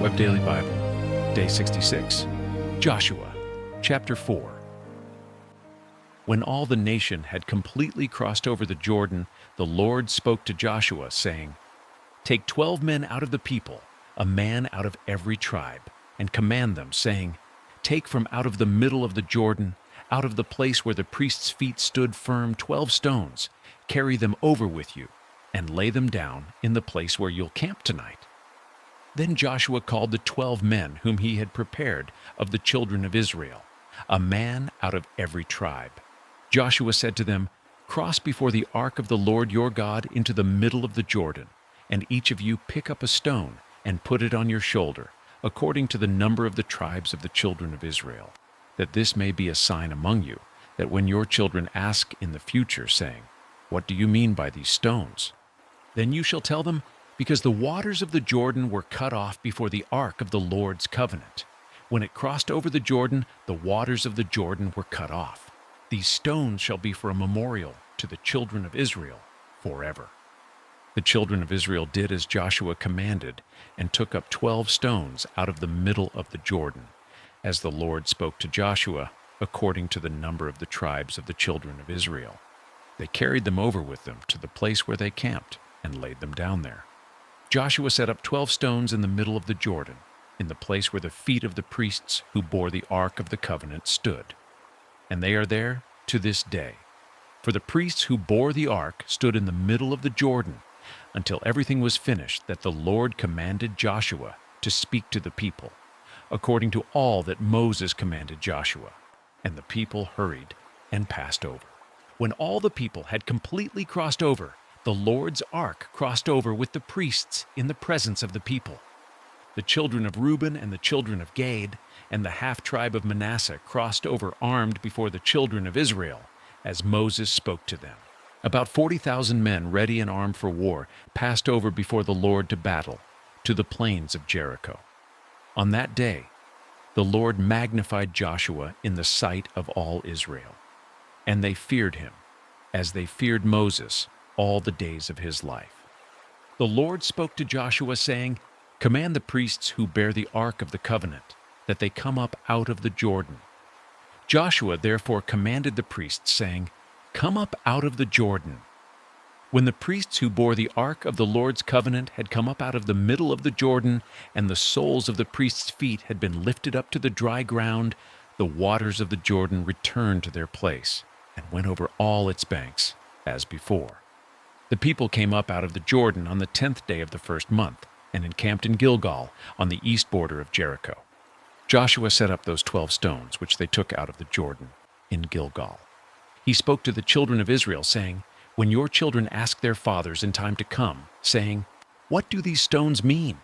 Web Daily Bible, Day 66, Joshua, Chapter 4. When all the nation had completely crossed over the Jordan, the Lord spoke to Joshua, saying, "Take 12 men out of the people, a man out of every tribe, and command them, saying, Take from out of the middle of the Jordan, out of the place where the priest's feet stood firm, 12 stones, carry them over with you, and lay them down in the place where you'll camp tonight." Then Joshua called the 12 men whom he had prepared of the children of Israel, a man out of every tribe. Joshua said to them, "Cross before the ark of the Lord your God into the middle of the Jordan, and each of you pick up a stone and put it on your shoulder, according to the number of the tribes of the children of Israel, that this may be a sign among you, that when your children ask in the future, saying, 'What do you mean by these stones?' then you shall tell them, because the waters of the Jordan were cut off before the ark of the Lord's covenant. When it crossed over the Jordan, the waters of the Jordan were cut off. These stones shall be for a memorial to the children of Israel forever." The children of Israel did as Joshua commanded, and took up 12 stones out of the middle of the Jordan, as the Lord spoke to Joshua, according to the number of the tribes of the children of Israel. They carried them over with them to the place where they camped, and laid them down there. Joshua set up 12 stones in the middle of the Jordan, in the place where the feet of the priests who bore the ark of the covenant stood. And they are there to this day. For the priests who bore the ark stood in the middle of the Jordan, until everything was finished that the Lord commanded Joshua to speak to the people, according to all that Moses commanded Joshua. And the people hurried and passed over. When all the people had completely crossed over, the Lord's ark crossed over with the priests in the presence of the people. The children of Reuben and the children of Gad and the half-tribe of Manasseh crossed over armed before the children of Israel, as Moses spoke to them. About 40,000 men ready and armed for war passed over before the Lord to battle, to the plains of Jericho. On that day, the Lord magnified Joshua in the sight of all Israel, and they feared him, as they feared Moses, all the days of his life. The Lord spoke to Joshua, saying, "Command the priests who bear the ark of the covenant, that they come up out of the Jordan." Joshua therefore commanded the priests, saying, "Come up out of the Jordan." When the priests who bore the ark of the Lord's covenant had come up out of the middle of the Jordan, and the soles of the priests' feet had been lifted up to the dry ground, the waters of the Jordan returned to their place, and went over all its banks, as before. The people came up out of the Jordan on the 10th day of the first month, and encamped in Gilgal, on the east border of Jericho. Joshua set up those 12 stones which they took out of the Jordan in Gilgal. He spoke to the children of Israel, saying, "When your children ask their fathers in time to come, saying, 'What do these stones mean?'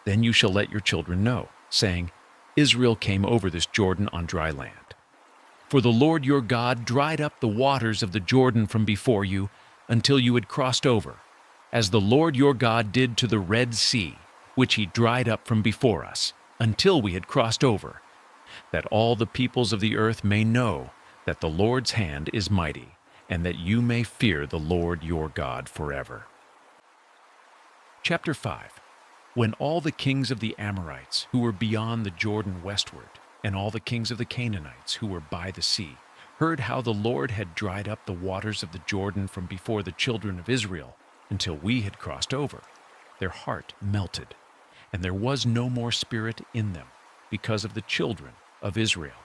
then you shall let your children know, saying, 'Israel came over this Jordan on dry land.' For the Lord your God dried up the waters of the Jordan from before you, until you had crossed over, as the Lord your God did to the Red Sea, which he dried up from before us, until we had crossed over, that all the peoples of the earth may know that the Lord's hand is mighty, and that you may fear the Lord your God forever." Chapter 5. When all the kings of the Amorites who were beyond the Jordan westward, and all the kings of the Canaanites who were by the sea, heard how the Lord had dried up the waters of the Jordan from before the children of Israel, until we had crossed over, their heart melted, and there was no more spirit in them, because of the children of Israel.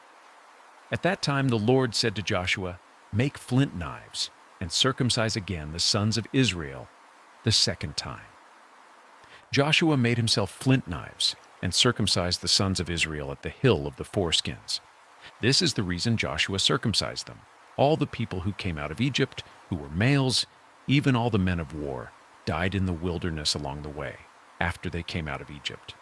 At that time the Lord said to Joshua, "Make flint knives, and circumcise again the sons of Israel the second time." Joshua made himself flint knives, and circumcised the sons of Israel at the hill of the foreskins. This is the reason Joshua circumcised them. All the people who came out of Egypt, who were males, even all the men of war, died in the wilderness along the way, after they came out of Egypt.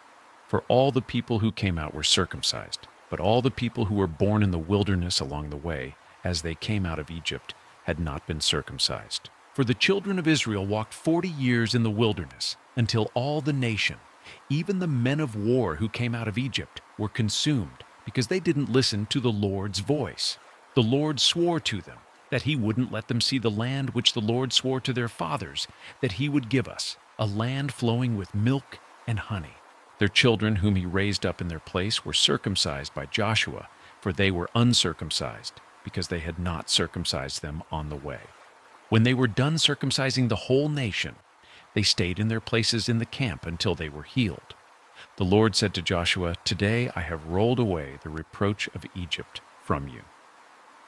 For all the people who came out were circumcised, but all the people who were born in the wilderness along the way, as they came out of Egypt, had not been circumcised. For the children of Israel walked 40 years in the wilderness, until all the nation, even the men of war who came out of Egypt, were consumed, because they didn't listen to the Lord's voice. The Lord swore to them that he wouldn't let them see the land which the Lord swore to their fathers that he would give us, a land flowing with milk and honey. Their children whom he raised up in their place were circumcised by Joshua, for they were uncircumcised, because they had not circumcised them on the way. When they were done circumcising the whole nation, they stayed in their places in the camp until they were healed. The Lord said to Joshua, "Today I have rolled away the reproach of Egypt from you."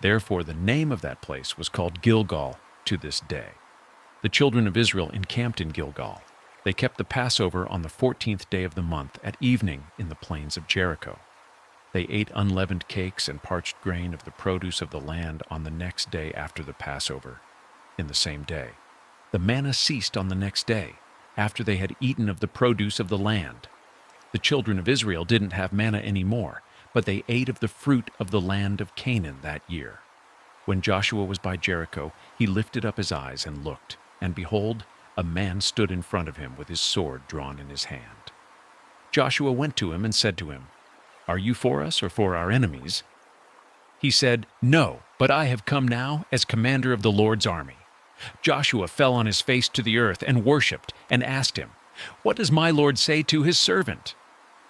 Therefore the name of that place was called Gilgal to this day. The children of Israel encamped in Gilgal. They kept the Passover on the 14th day of the month at evening in the plains of Jericho. They ate unleavened cakes and parched grain of the produce of the land on the next day after the Passover, in the same day. The manna ceased on the next day, after they had eaten of the produce of the land. The children of Israel didn't have manna anymore, but they ate of the fruit of the land of Canaan that year. When Joshua was by Jericho, he lifted up his eyes and looked, and behold, a man stood in front of him with his sword drawn in his hand. Joshua went to him and said to him, "Are you for us or for our enemies?" He said, "No, but I have come now as commander of the Lord's army." Joshua fell on his face to the earth and worshipped, and asked him, "What does my Lord say to his servant?"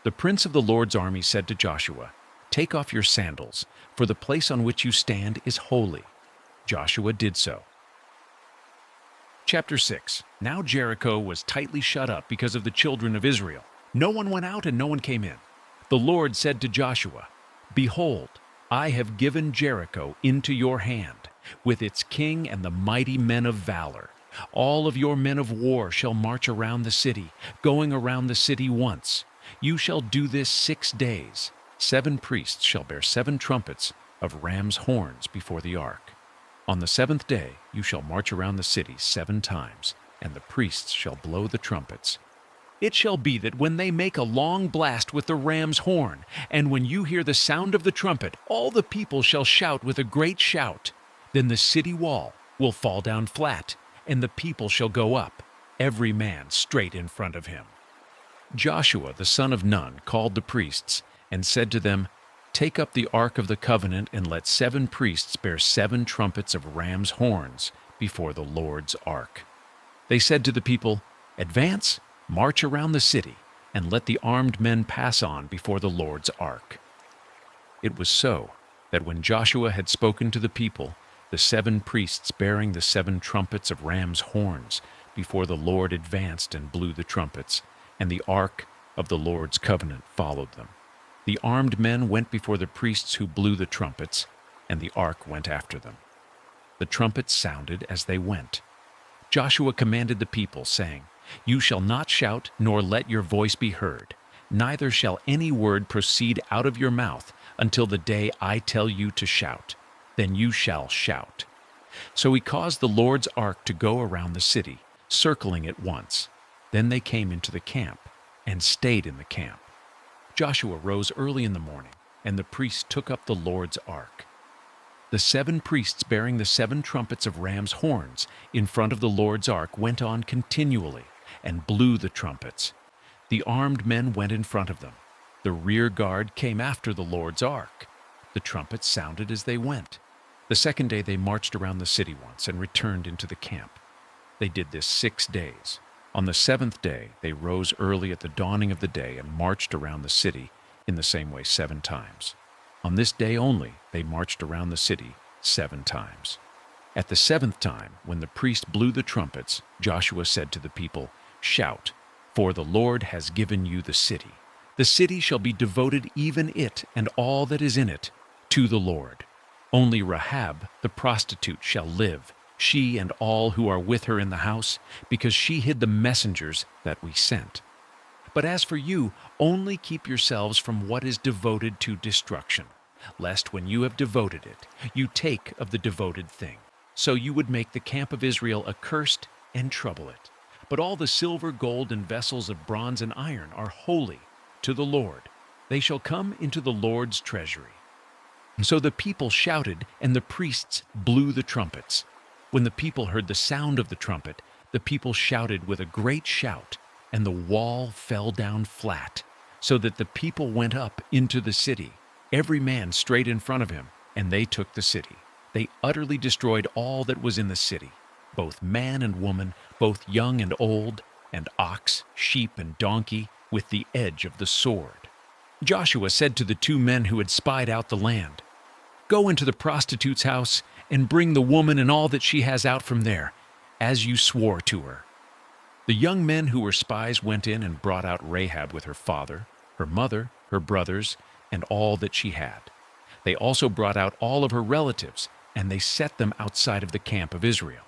The prince of the Lord's army said to Joshua, "Take off your sandals, for the place on which you stand is holy." Joshua did so. Chapter 6. Now Jericho was tightly shut up because of the children of Israel. No one went out and no one came in. The Lord said to Joshua, "Behold, I have given Jericho into your hand, with its king and the mighty men of valor. All of your men of war shall march around the city, going around the city once. You shall do this 6 days. 7 priests shall bear 7 trumpets of ram's horns before the ark. On the 7th day you shall march around the city 7 times, and the priests shall blow the trumpets. It shall be that when they make a long blast with the ram's horn, and when you hear the sound of the trumpet, all the people shall shout with a great shout. Then the city wall will fall down flat, and the people shall go up, every man straight in front of him." Joshua the son of Nun called the priests, and said to them, "Take up the ark of the covenant, and let 7 priests bear 7 trumpets of ram's horns before the Lord's ark." They said to the people, "Advance, march around the city, and let the armed men pass on before the Lord's ark." It was so that when Joshua had spoken to the people, the 7 priests bearing the 7 trumpets of ram's horns before the Lord advanced and blew the trumpets, and the ark of the Lord's covenant followed them. The armed men went before the priests who blew the trumpets, and the ark went after them. The trumpets sounded as they went. Joshua commanded the people, saying, "You shall not shout, nor let your voice be heard, neither shall any word proceed out of your mouth until the day I tell you to shout. Then you shall shout." So he caused the Lord's ark to go around the city, circling it once. Then they came into the camp, and stayed in the camp. Joshua rose early in the morning, and the priests took up the Lord's ark. The 7 priests bearing the 7 trumpets of ram's horns in front of the Lord's ark went on continually, and blew the trumpets. The armed men went in front of them. The rear guard came after the Lord's ark. The trumpets sounded as they went. The 2nd day they marched around the city once, and returned into the camp. They did this 6 days. On the 7th day they rose early at the dawning of the day, and marched around the city in the same way 7 times. On this day only they marched around the city 7 times. At the 7th time, when the priest blew the trumpets, Joshua said to the people, "Shout, for the Lord has given you the city. The city shall be devoted, even it and all that is in it, to the Lord. Only Rahab the prostitute shall live, she and all who are with her in the house, because she hid the messengers that we sent. But as for you, only keep yourselves from what is devoted to destruction, lest when you have devoted it, you take of the devoted thing. So you would make the camp of Israel accursed and trouble it. But all the silver, gold, and vessels of bronze and iron are holy to the Lord. They shall come into the Lord's treasury." So the people shouted, and the priests blew the trumpets. When the people heard the sound of the trumpet, the people shouted with a great shout, and the wall fell down flat, so that the people went up into the city, every man straight in front of him, and they took the city. They utterly destroyed all that was in the city, both man and woman, both young and old, and ox, sheep and donkey, with the edge of the sword. Joshua said to the 2 men who had spied out the land, "Go into the prostitute's house and bring the woman and all that she has out from there, as you swore to her." The young men who were spies went in and brought out Rahab with her father, her mother, her brothers, and all that she had. They also brought out all of her relatives, and they set them outside of the camp of Israel.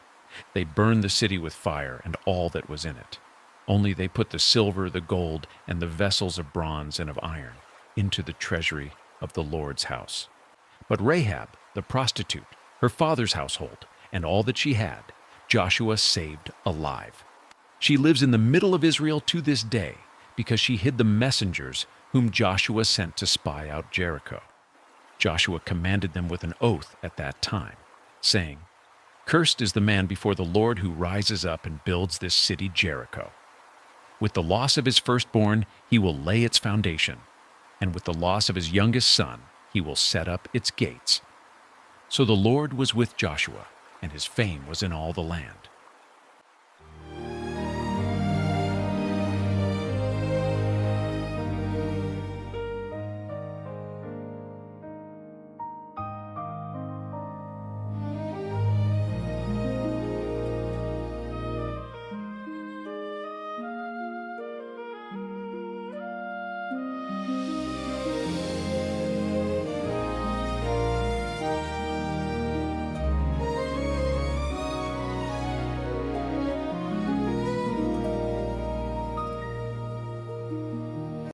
They burned the city with fire and all that was in it. Only they put the silver, the gold, and the vessels of bronze and of iron into the treasury of the Lord's house. But Rahab, the prostitute, her father's household, and all that she had, Joshua saved alive. She lives in the middle of Israel to this day because she hid the messengers whom Joshua sent to spy out Jericho. Joshua commanded them with an oath at that time, saying, "Cursed is the man before the Lord who rises up and builds this city Jericho. With the loss of his firstborn he will lay its foundation, and with the loss of his youngest son he will set up its gates." So the Lord was with Joshua, and his fame was in all the land.